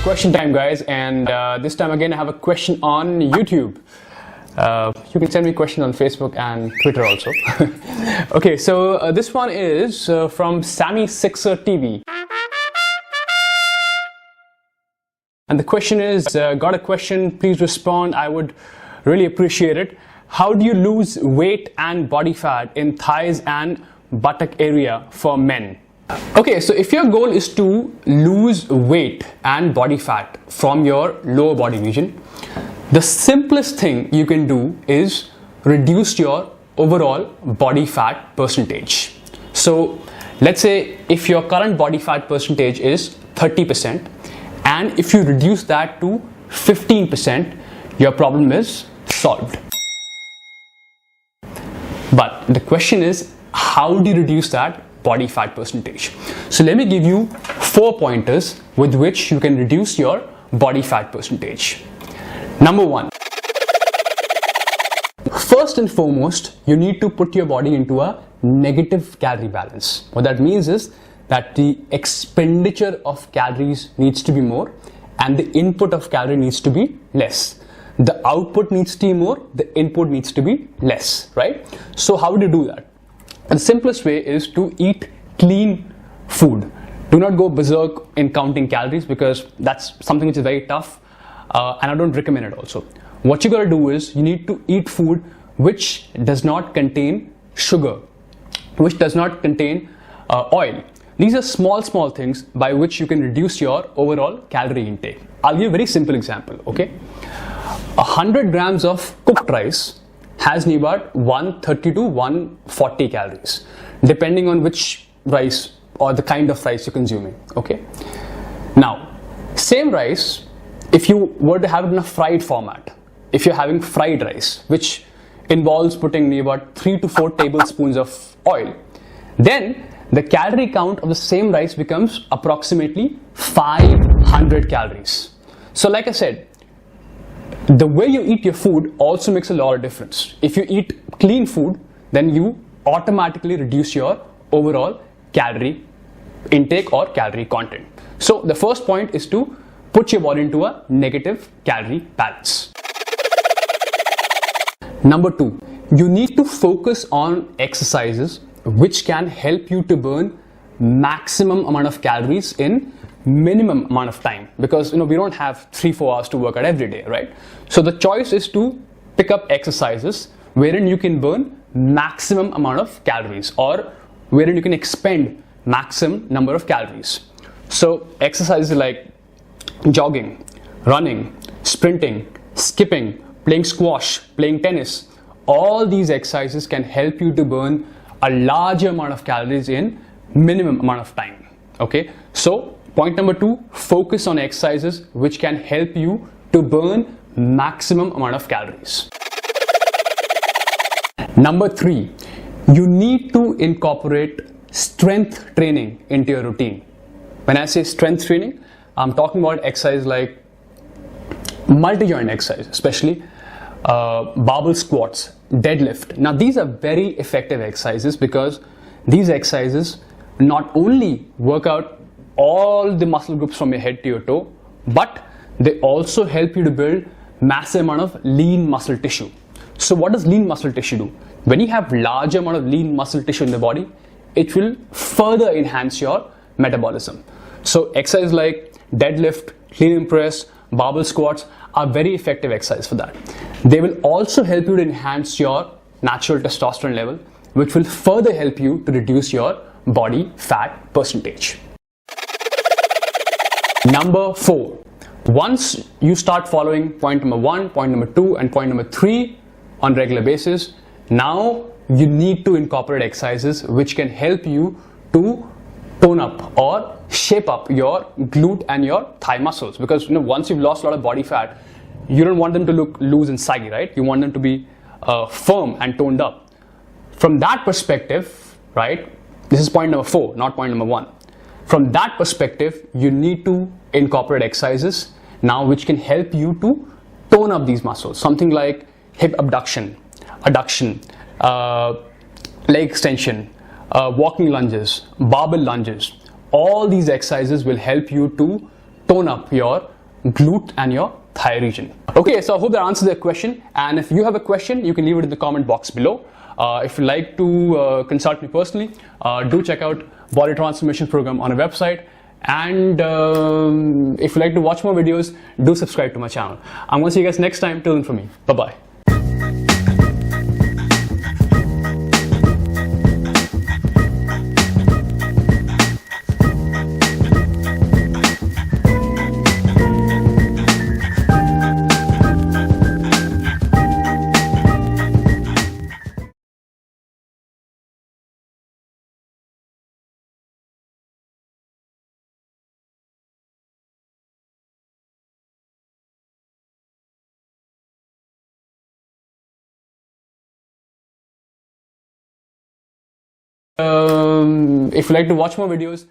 Question time, guys, and this time again I have a question on YouTube. You can send me questions on Facebook and Twitter also. Okay, so this one is from Sammy Sixer TV. And the question is, got a question, please respond, I would really appreciate it. How do you lose weight and body fat in thighs and buttock area for men? Okay, so if your goal is to lose weight and body fat from your lower body region, the simplest thing you can do is reduce your overall body fat percentage. So let's say if your current body fat percentage is 30%, and if you reduce that to 15%, your problem is solved. But the question is, how do you reduce that body fat percentage? So let me give you 4 pointers with which you can reduce your body fat percentage. Number 1, first and foremost, you need to put your body into a negative calorie balance. What that means is that the expenditure of calories needs to be more and the input of calorie needs to be less. The output needs to be more, the input needs to be less, right? So how do you do that? The simplest way is to eat clean food. Do not go berserk in counting calories because that's something which is very tough and I don't recommend it also. What you gotta do is you need to eat food which does not contain sugar, which does not contain oil. These are small things by which you can reduce your overall calorie intake. I'll give you a very simple example, okay? 100 grams of cooked rice has near about 130 to 140 calories, depending on which rice or the kind of rice you're consuming, okay? Now, same rice, if you were to have it in a fried format, if you're having fried rice, which involves putting near about 3 to 4 tablespoons of oil, then the calorie count of the same rice becomes approximately 500 calories. So like I said, the way you eat your food also makes a lot of difference. If you eat clean food, then you automatically reduce your overall calorie intake or calorie content. So the first point is to put your body into a negative calorie balance. Number 2, you need to focus on exercises which can help you to burn maximum amount of calories in minimum amount of time, because we don't have 3-4 hours to work out every day, right? So the choice is to pick up exercises wherein you can burn maximum amount of calories or wherein you can expend maximum number of calories. So exercises like jogging, running, sprinting, skipping, playing squash, playing tennis, all these exercises can help you to burn a larger amount of calories in minimum amount of time, okay? So point number 2, focus on exercises which can help you to burn maximum amount of calories. Number 3, you need to incorporate strength training into your routine. When I say strength training, I'm talking about exercise like multi-joint exercise, especially barbell squats, deadlift. Now these are very effective exercises because these exercises not only work out all the muscle groups from your head to your toe, but they also help you to build massive amount of lean muscle tissue. So what does lean muscle tissue do? When you have large amount of lean muscle tissue in the body, it will further enhance your metabolism. So exercises like deadlift, clean and press, barbell squats are very effective exercises for that. They will also help you to enhance your natural testosterone level, which will further help you to reduce your body fat percentage. Number 4, once you start following point number 1, point number 2 and point number 3 on regular basis, now you need to incorporate exercises which can help you to tone up or shape up your glute and your thigh muscles, because once you've lost a lot of body fat, you don't want them to look loose and saggy, right? You want them to be firm and toned up. From that perspective, right, this is point number 4, not point number 1. From that perspective, you need to incorporate exercises now which can help you to tone up these muscles. Something like hip abduction, adduction, leg extension, walking lunges, barbell lunges. All these exercises will help you to tone up your glute and your thigh region. Okay, so I hope that answers the question. And if you have a question, you can leave it in the comment box below. If you'd like to consult me personally, do check out Body Transformation Program on our website. And if you'd like to watch more videos, do subscribe to my channel. I'm going to see you guys next time. Till then, for me, bye-bye. If you'd like to watch more videos,